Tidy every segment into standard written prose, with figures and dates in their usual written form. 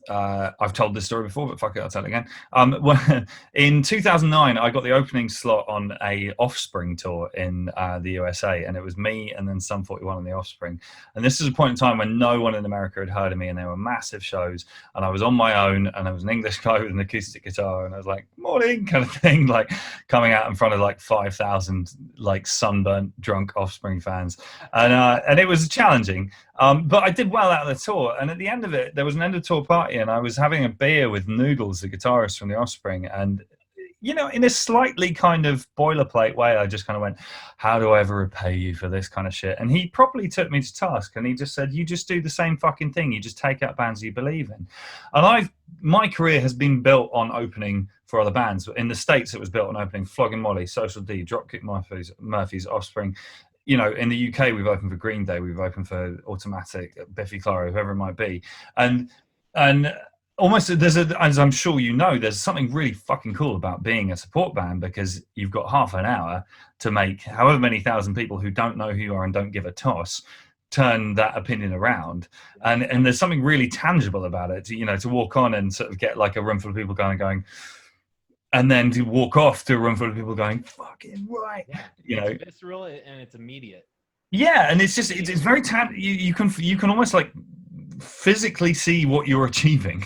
I've told this story before, but fuck it, I'll tell it again. In 2009, I got the opening slot on a Offspring tour in the USA, and it was me and then Sum 41 on the Offspring. And this is a point in time when no one in America had heard of me, and they were massive shows, and I was on my own, and I was an English guy with an acoustic guitar, and I was like, morning, kind of thing, like coming out in front of like 5,000 like sunburnt, drunk Offspring fans. And it was challenging. But I did well out of the tour, and at the end of it, there was an end of tour party, and I was having a beer with Noodles, the guitarist from the Offspring, and in a slightly kind of boilerplate way, I just kind of went, "How do I ever repay you for this kind of shit?" And he properly took me to task, and he just said, "You just do the same fucking thing. You just take out bands you believe in." And my career has been built on opening for other bands. In the States, it was built on opening Flogging Molly, Social D, Dropkick Murphys, Offspring. In the UK, we've opened for Green Day, we've opened for Automatic, Biffy Clyro, whoever it might be, and almost as I'm sure there's something really fucking cool about being a support band, because you've got half an hour to make however many thousand people who don't know who you are and don't give a toss turn that opinion around, and there's something really tangible about it. To walk on and sort of get like a room full of people going. And then to walk off to a room full of people going, fucking right. Yeah, it's visceral and it's immediate. Yeah, and it's very you can almost like physically see what you're achieving.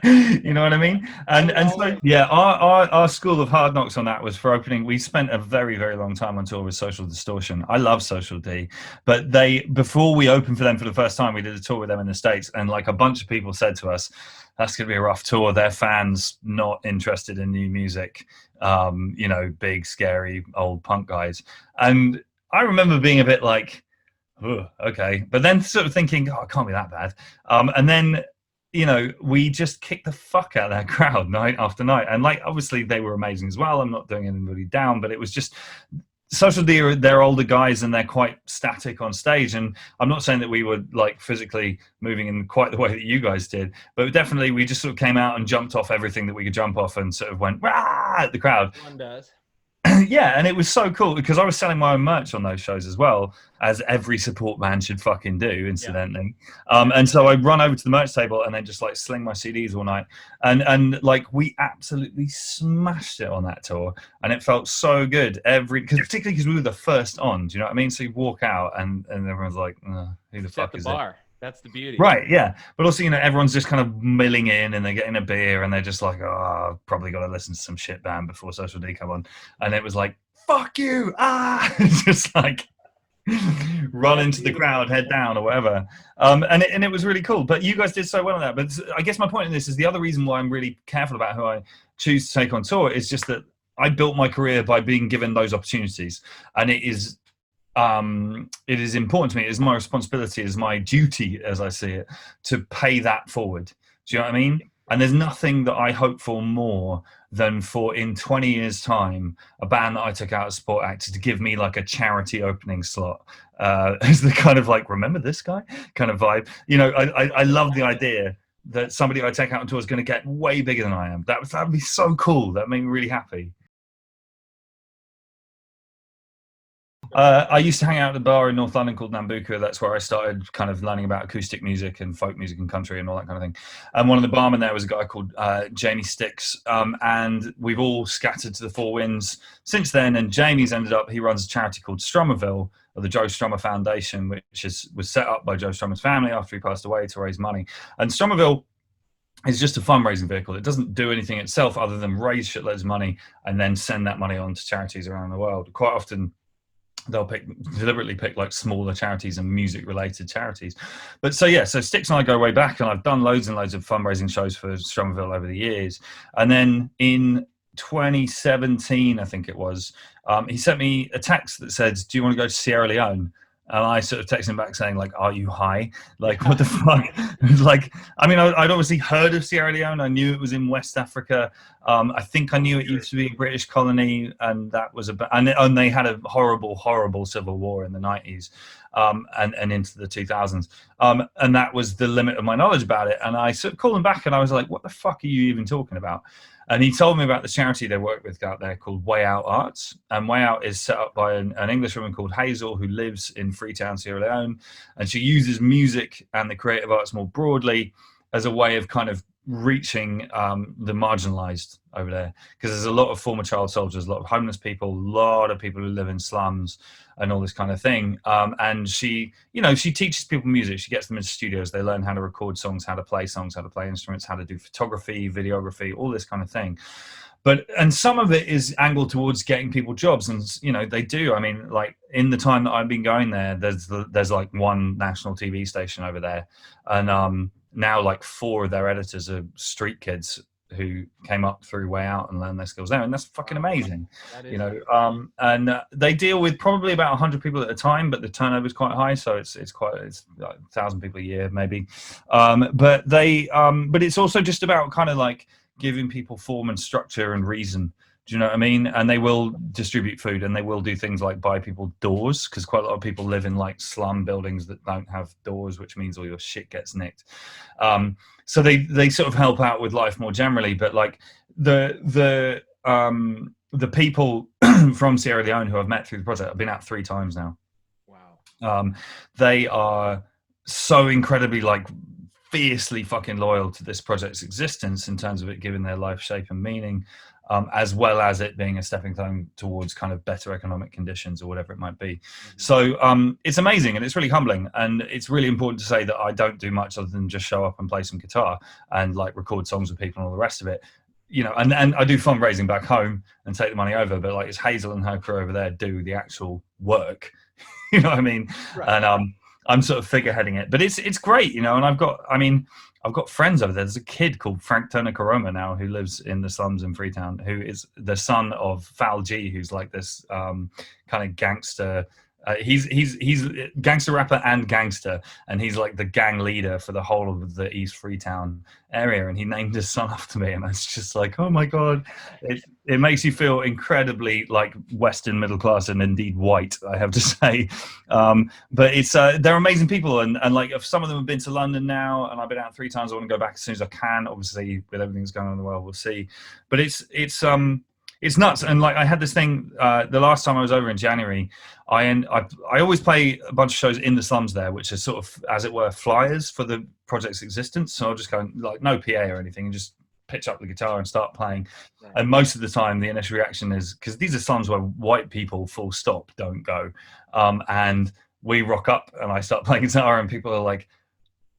You know what I mean? And so yeah, our school of hard knocks on that was for opening. We spent a very, very long time on tour with Social Distortion. I love Social D, but before we opened for them for the first time, we did a tour with them in the States, and like a bunch of people said to us, "That's going to be a rough tour. Their fans not interested in new music. Big, scary, old punk guys." And I remember being a bit like, "Oh, okay," but then sort of thinking, "Oh, it can't be that bad." And then we just kicked the fuck out of that crowd night after night. And like, obviously they were amazing as well. I'm not doing anybody down, but it was just Social D, they're older guys and they're quite static on stage. And I'm not saying that we were like physically moving in quite the way that you guys did, but definitely we just sort of came out and jumped off everything that we could jump off and sort of went rah at the crowd. One does. Yeah, and it was so cool because I was selling my own merch on those shows as well, as every support band should fucking do, incidentally. Yeah. And so I'd run over to the merch table and then just like sling my CDs all night. And like we absolutely smashed it on that tour, and it felt so good. Particularly because we were the first on, do you know what I mean? So you walk out and everyone's like, who the fuck is it? That's the beauty. Right, yeah. But also, everyone's just kind of milling in and they're getting a beer and they're just like, oh, I've probably got to listen to some shit band before Social D come on. And it was like, fuck you, just like run into the crowd, head down or whatever. And it was really cool. But you guys did so well on that. But I guess my point in this is the other reason why I'm really careful about who I choose to take on tour is just that I built my career by being given those opportunities. And it is important to me. It is my responsibility, it is my duty, as I see it, to pay that forward. Do you know what I mean? And there's nothing that I hope for more than for in 20 years' time, a band that I took out as support actor to give me like a charity opening slot as the kind of like, remember this guy kind of vibe. I love the idea that somebody I take out on tour is going to get way bigger than I am. That would be so cool. That made me really happy. I used to hang out at a bar in North London called Nambucca. That's where I started kind of learning about acoustic music and folk music and country and all that kind of thing. And one of the barmen there was a guy called Jamie Sticks. And we've all scattered to the four winds since then. And Jamie's he runs a charity called Stromerville, or the Joe Strummer Foundation, which was set up by Joe Strummer's family after he passed away to raise money. And Stromerville is just a fundraising vehicle. It doesn't do anything itself other than raise shitloads of money and then send that money on to charities around the world. Quite often, they'll deliberately pick like smaller charities and music related charities. But so Sticks and I go way back, and I've done loads and loads of fundraising shows for Stromerville over the years. And then in 2017, I think it was, he sent me a text that said, "Do you want to go to Sierra Leone?" And I sort of texted him back saying, like, "Are you high? Like, what the fuck?" Like, I mean, I'd obviously heard of Sierra Leone. I knew it was in West Africa. I think I knew it used to be a British colony, and that was and they had a horrible, horrible civil war in the 90s and into the 2000s. And that was the limit of my knowledge about it. And I sort of called him back, and I was like, "What the fuck are you even talking about?" And he told me about the charity they work with out there called Way Out Arts. And Way Out is set up by an English woman called Hazel, who lives in Freetown, Sierra Leone. And she uses music and the creative arts more broadly as a way of kind of reaching the marginalized over there, because there's a lot of former child soldiers, a lot of homeless people, a lot of people who live in slums and all this kind of thing. And she, she teaches people music. She gets them into studios. They learn how to record songs, how to play songs, how to play instruments, how to do photography, videography, all this kind of thing. And some of it is angled towards getting people jobs, and they do. I mean, like in the time that I've been going there, there's like one national TV station over there, and now like 4 of their editors are street kids who came up through Way Out and learned their skills there, and that's fucking amazing. And they deal with probably about 100 people at a time, but the turnover is quite high, so it's like 1,000 people a year maybe. But it's also just about kind of like giving people form and structure and reason. Do you know what I mean? And they will distribute food, and they will do things like buy people doors, because quite a lot of people live in like slum buildings that don't have doors, which means all your shit gets nicked. So they sort of help out with life more generally. But like the people from Sierra Leone who I've met through the project, I've been out 3 times now. Wow. They are so incredibly like fiercely fucking loyal to this project's existence in terms of it giving their life shape and meaning, as well as it being a stepping stone towards kind of better economic conditions or whatever it might be. Mm-hmm. So it's amazing, and it's really humbling, and it's really important to say that I don't do much other than just show up and play some guitar and like record songs with people and all the rest of it. And I do fundraising back home and take the money over, but like it's Hazel and her crew over there do the actual work. You know what I mean? Right. And I'm sort of figureheading it, but it's great, and I've got friends over there. There's a kid called Frank Turner Caroma now who lives in the slums in Freetown, who is the son of Fal G, who's like this kind of gangster. He's gangster rapper and gangster, and he's like the gang leader for the whole of the East Freetown area, and he named his son after me, and it's just like, oh my god, it makes you feel incredibly like Western middle class and indeed white, I have to say. But it's they're amazing people, and like if some of them have been to London now, and I've been out 3 times. I want to go back as soon as I can. Obviously, with everything that's going on in the world, we'll see. But it's nuts. And like I had this thing the last time I was over in January, I always play a bunch of shows in the slums there, which are sort of, as it were, flyers for the project's existence. So I'll just go, like, no PA or anything, and just pitch up the guitar and start playing. Right. And most of the time the initial reaction is, because these are slums where white people full stop don't go, and we rock up and I start playing guitar and people are like,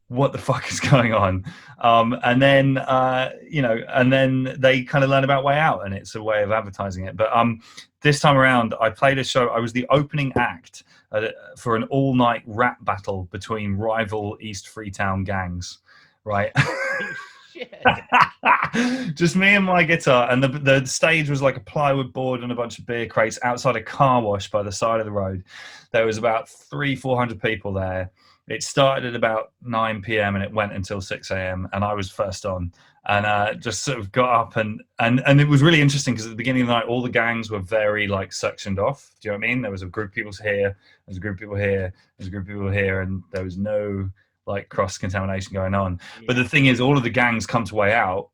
what the fuck is going on? And then and then they kind of learn about Way Out, and it's a way of advertising it. But this time around I played a show. I was the opening act for an all-night rap battle between rival East Freetown gangs, right? Just me and my guitar, and the stage was like a plywood board and a bunch of beer crates outside a car wash by the side of the road. There was about 300-400 people there. It started at about 9 p.m. and it went until 6 a.m. and I was first on, and just sort of got up and it was really interesting, because at the beginning of the night all the gangs were very like sectioned off. Do you know what I mean? There was a group of people here, there's a group of people here, there's a group of people here, and there was no like cross-contamination going on. Yeah. But the thing is, all of the gangs come to Way Out,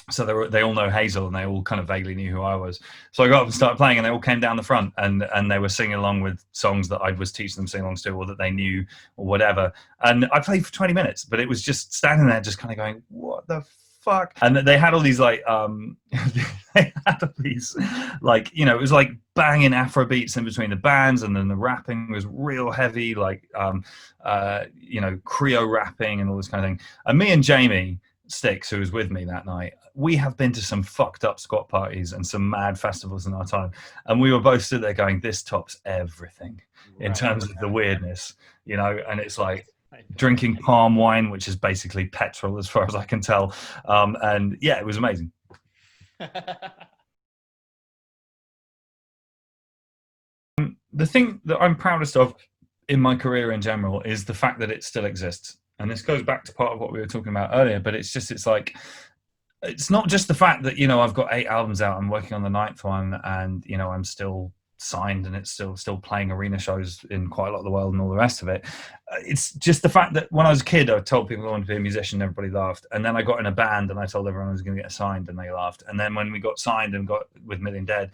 so they all know Hazel, and they all kind of vaguely knew who I was. So I got up and started playing, and they all came down the front, and they were singing along with songs that I was teaching them to sing along to, or that they knew, or whatever. And I played for 20 minutes, but it was just standing there just kind of going, what the fuck? And they had all these like they had all these like, it was like banging Afro beats in between the bands, and then the rapping was real heavy, like Creo rapping and all this kind of thing. And me and Jamie Sticks, who was with me that night, we have been to some fucked up squat parties and some mad festivals in our time, and we were both stood there going, this tops everything in terms of the weirdness, and it's like drinking palm wine, which is basically petrol as far as I can tell, and yeah, it was amazing. The thing that I'm proudest of in my career in general is the fact that it still exists. And this goes back to part of what we were talking about earlier, but it's not just the fact that, I've got 8 albums out, I'm working on the 9th one, and, I'm still signed, and it's still playing arena shows in quite a lot of the world and all the rest of it. It's just the fact that when I was a kid, I told people I wanted to be a musician, and everybody laughed. And then I got in a band and I told everyone I was going to get signed, and they laughed. And then when we got signed and got with Million Dead,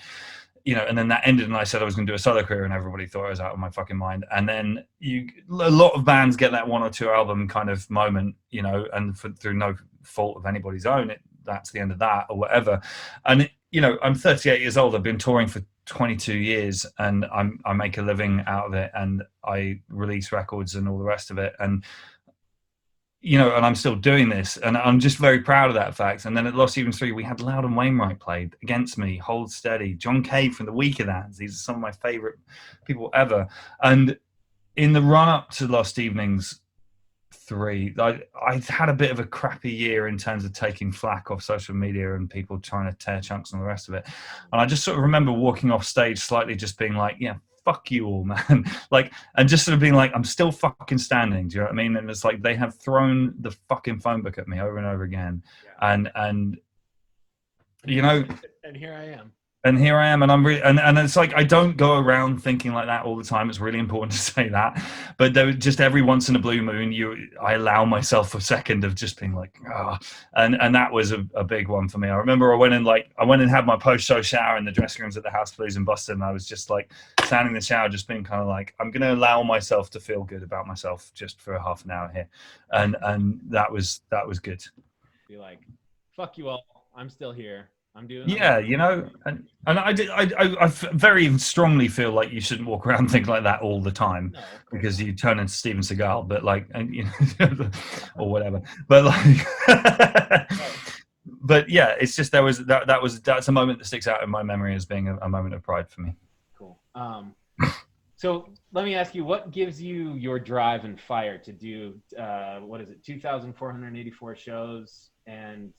and then that ended, and I said I was going to do a solo career, and everybody thought I was out of my fucking mind. And then a lot of bands get that 1 or 2 album kind of moment, and through no fault of anybody's own, that's the end of that or whatever. And I'm 38 years old. I've been touring for 22 years, and I make a living out of it, and I release records and all the rest of it, and and I'm still doing this, and I'm just very proud of that fact. And then at Lost Even 3, we had Loud and Wainwright played against me, Hold Steady, John Cage from the Weakerthans. These are some of my favorite people ever. And in the run up to Lost Evenings 3, I had a bit of a crappy year in terms of taking flack off social media and people trying to tear chunks and the rest of it. And I just sort of remember walking off stage slightly just being like, yeah, fuck you all, man. And just sort of being like, I'm still fucking standing. Do you know what I mean? And it's like they have thrown the fucking phone book at me over and over again. Yeah. And and here I am. And here I am, and I'm really, and it's like I don't go around thinking like that all the time. It's really important to say that, but there just every once in a blue moon, I allow myself a second of just being like, and that was a big one for me. I remember I went and had my post-show shower in the dressing rooms at the House Blues in Boston, and I was just like standing in the shower, just being kind of like, I'm going to allow myself to feel good about myself just for half an hour here, and that was good. Be like, fuck you all, I'm still here. I'm doing. Yeah, and I very strongly feel like you shouldn't walk around thinking like that all the time, because you turn into Steven Seagal, but or whatever. But but yeah, it's just that's a moment that sticks out in my memory as being a moment of pride for me. Cool. So let me ask you, what gives you your drive and fire to do 2,484 shows and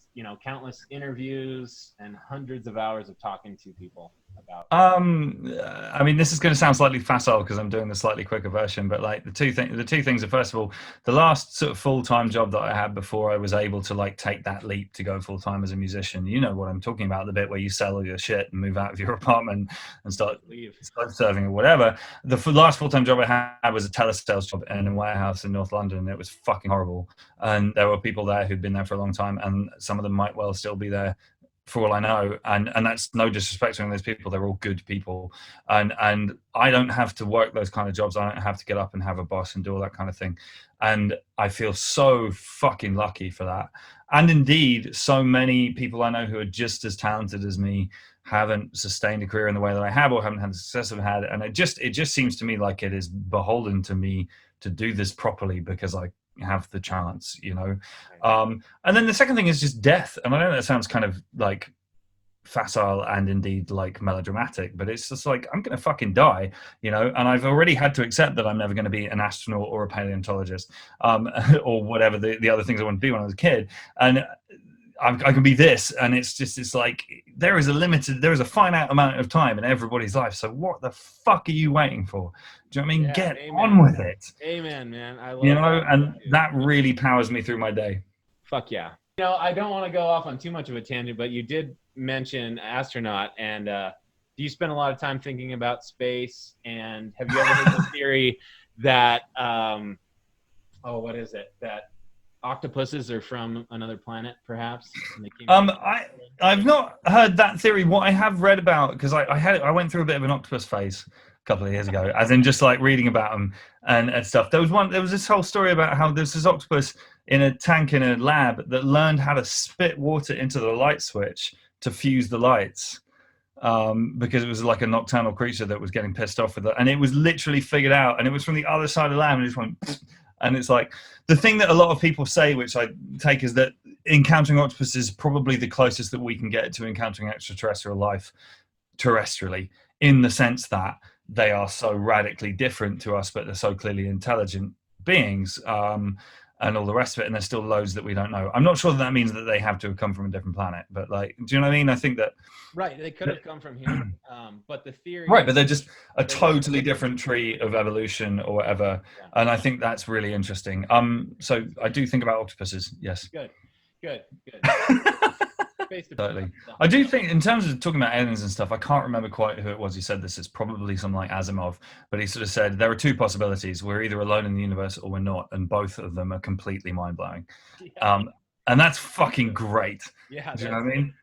countless interviews and hundreds of hours of talking to people about? I mean, this is going to sound slightly facile because I'm doing the slightly quicker version, but like the two things are, first of all, the last sort of full-time job that I had before I was able to take that leap to go full-time as a musician. You know what I'm talking about, the bit where you sell all your shit and move out of your apartment and start serving or whatever. The last full-time job I had was a telesales job in a warehouse in North London. It was fucking horrible, and there were people there who'd been there for a long time, and some of them might well still be there for all I know, and that's no disrespect to those people. They're all good people, and I don't have to work those kind of jobs. I don't have to get up and have a boss and do all that kind of thing, and I feel so fucking lucky for that. And indeed, so many people I know who are just as talented as me haven't sustained a career in the way that I have, or haven't had the success I've had, and it just seems to me like it is beholden to me to do this properly because I have the chance, and then the second thing is just death. And I know that sounds kind of like facile and indeed like melodramatic, but it's just like, I'm gonna fucking die, and I've already had to accept that I'm never going to be an astronaut or a paleontologist, or whatever the other things I wanted to be when I was a kid, and I can be this, and it's like there is a finite amount of time in everybody's life. So what the fuck are you waiting for? Do you know what I mean? Yeah, Get amen. on with it. Amen, man. I love and that really powers me through my day. Fuck yeah. I don't want to go off on too much of a tangent, but you did mention astronaut, and do you spend a lot of time thinking about space? And have you ever heard the theory that what is it, that octopuses are from another planet, perhaps? I've not heard that theory. What I have read about, because I went through a bit of an octopus phase a couple of years ago, as in just like reading about them and stuff. There was this whole story about how there's this octopus in a tank in a lab that learned how to spit water into the light switch to fuse the lights, because it was like a nocturnal creature that was getting pissed off with it, and it was literally figured out, and it was from the other side of the lab, and it just went. And it's like the thing that a lot of people say, which I take, is that encountering octopus is probably the closest that we can get to encountering extraterrestrial life terrestrially, in the sense that they are so radically different to us, but they're so clearly intelligent beings, and all the rest of it. And there's still loads that we don't know. I'm not sure that means that they have to have come from a different planet, but do you know what I mean? I think that they could have come from here, but the theory, but they're just a totally different tree of evolution or whatever. Yeah. And I think that's really interesting. So I do think about octopuses. Yes. Good. Totally. I do think, in terms of talking about aliens and stuff, I can't remember quite who it was who said this. It's probably someone like Asimov, but he sort of said there are two possibilities: we're either alone in the universe or we're not, and both of them are completely mind-blowing. And that's fucking great. Yeah. Do you know what I mean?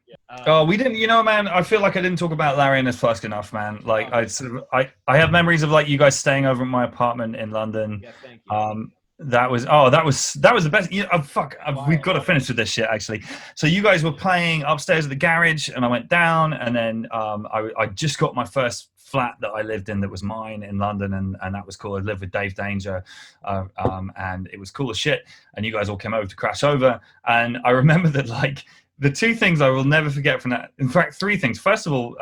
Oh, we didn't. You know, man. I feel like I didn't talk about Larry and His Flask enough, man. Like, I have memories of like you guys staying over at my apartment in London. Yes, thank you. That was the best. Fuck. We've Quiet. got to finish with this shit actually. So you guys were playing upstairs at the garage, and I went down, and then I just got my first flat that I lived in that was mine in London, and that was cool. I lived with Dave Danger, and it was cool as shit. And you guys all came over to crash over, and I remember that like the two things I will never forget from that. In fact, three things. First of all,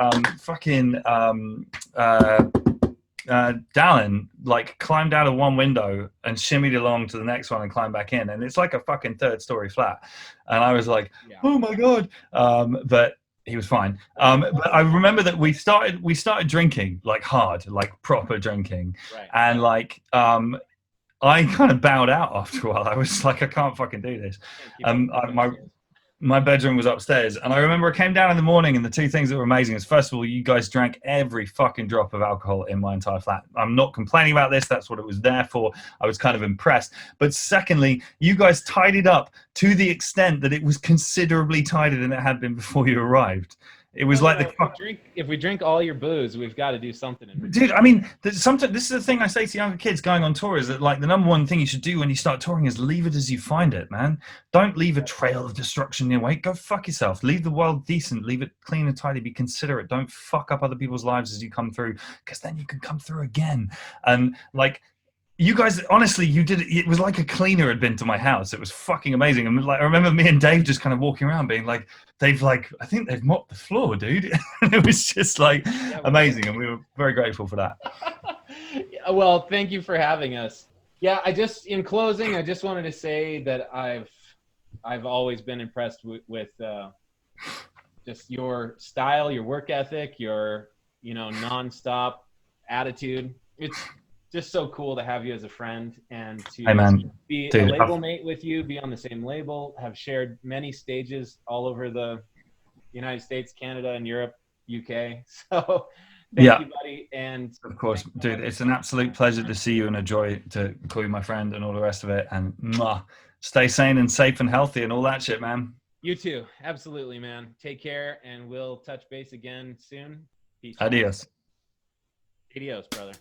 Dallin like climbed out of one window and shimmied along to the next one and climbed back in, and it's like a fucking third-story flat. And I was like, oh my god! But he was fine. But I remember that we started drinking like hard, like proper drinking, Right. and like I kind of bowed out after a while. I was like, I can't fucking do this. My bedroom was upstairs, and I remember I came down in the morning, and the two things that were amazing is, first of all, you guys drank every fucking drop of alcohol in my entire flat. I'm not complaining about this. That's what it was there for. I was kind of impressed. But secondly, you guys tidied up to the extent that it was considerably tidier than it had been before you arrived. It was if we drink all your booze, we've got to do something. Dude, I mean, sometimes this is the thing I say to younger kids going on tour is that like the number one thing you should do when you start touring is leave it as you find it, man. Don't leave a trail of destruction in your wake. Go fuck yourself. Leave the world decent. Leave it clean and tidy. Be considerate. Don't fuck up other people's lives as you come through, because then you can come through again. And like, you guys, honestly, you did it was like a cleaner had been to my house. It was fucking amazing. And like, I remember me and Dave just kind of walking around being like, I think they've mopped the floor, dude. And it was just like amazing, and we were very grateful for that. Well, thank you for having us. Yeah, in closing, I just wanted to say that I've always been impressed with just your style, your work ethic, your nonstop attitude. It's just so cool to have you as a friend, and to be a label mate with you, be on the same label, have shared many stages all over the United States, Canada, and Europe, UK. So thank you, buddy. And of course, dude, it's an absolute pleasure to see you, and a joy to call you my friend and all the rest of it. And stay sane and safe and healthy and all that shit, man. You too. Absolutely, man. Take care, and we'll touch base again soon. Peace. Adios. Adios, brother.